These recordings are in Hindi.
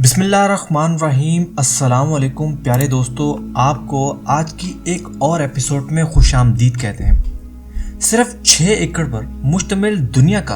बिस्मिल्लाहिर्रहमानिर्रहीम। अस्सलाम वालेकुम प्यारे दोस्तों, आपको आज की एक और एपिसोड में खुशामदीद कहते हैं। सिर्फ 6 एकड़ पर मुश्तमिल दुनिया का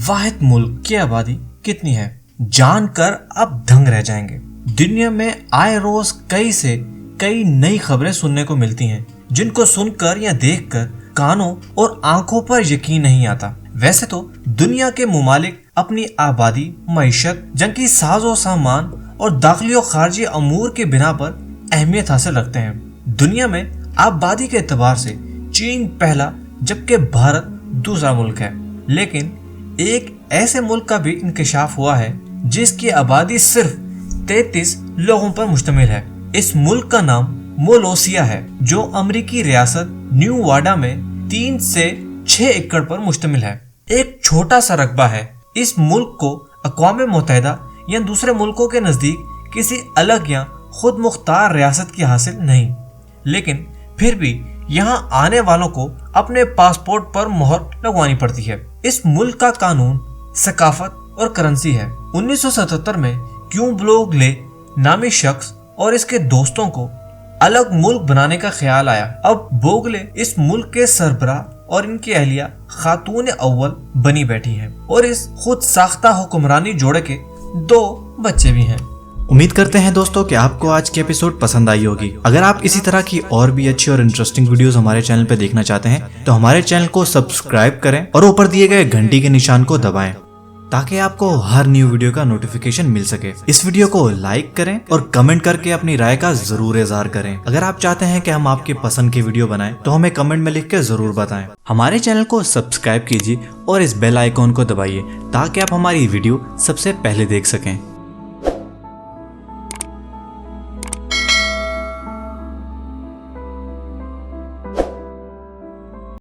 वाहिद मुल्क की आबादी कितनी है, जानकर आप दंग रह जाएंगे। दुनिया में आए रोज कई नई खबरें सुनने को मिलती हैं, जिनको सुनकर या देखकर कानों और आंखों पर यकीन नहीं आता। वैसे तो दुनिया के मुमालिक अपनी आबादी, मईशत, जंगी साजो सामान और दाखिली और खारजी अमूर के बिना पर अहमियत हासिल रखते हैं। दुनिया में आबादी के एतबार से चीन पहला जबकि भारत दूसरा मुल्क है, लेकिन एक ऐसे मुल्क का भी इंकशाफ हुआ है जिसकी आबादी सिर्फ 33 लोगों पर मुश्तमिल है। इस मुल्क का नाम मोलोसिया है, जो अमेरिकी रियासत न्यू वाडा में 3 से 6 एकड़ पर मुश्तमिल है। एक छोटा सा रकबा है। इस मुल्क को अक़वाम मुत्तहिदा या दूसरे मुल्कों के नज़दीक किसी अलग या खुद मुख्तार रियासत की हासिल नहीं, लेकिन फिर भी यहाँ आने वालों को अपने पासपोर्ट पर मोहर लगवानी पड़ती है। इस मुल्क का कानून, सकाफत और करेंसी है। 1977 में क्यूं ब्लोगले नामी शख्स और इसके दोस्तों को अलग मुल्क बनाने का ख्याल आया। अब बोगले इस मुल्क के सरबराह और इनकी अहलिया खातून अव्वल बनी बैठी हैं और इस खुद साख्ता हुक्मरानी जोड़े के 2 बच्चे भी हैं। उम्मीद करते हैं दोस्तों कि आपको आज की एपिसोड पसंद आई होगी। अगर आप इसी तरह की और भी अच्छी और इंटरेस्टिंग वीडियोस हमारे चैनल पे देखना चाहते हैं तो हमारे चैनल को सब्सक्राइब करें और ऊपर दिए गए घंटी के निशान को दबाएं, ताकि आपको हर न्यू वीडियो का नोटिफिकेशन मिल सके। इस वीडियो को लाइक करें और कमेंट करके अपनी राय का जरूर इज़हार करें। अगर आप चाहते हैं कि हम आपके पसंद की वीडियो बनाएं तो हमें कमेंट में लिख के जरूर बताएं। हमारे चैनल को सब्सक्राइब कीजिए और इस बेल आइकॉन को दबाइए, ताकि आप हमारी वीडियो सबसे पहले देख सकें।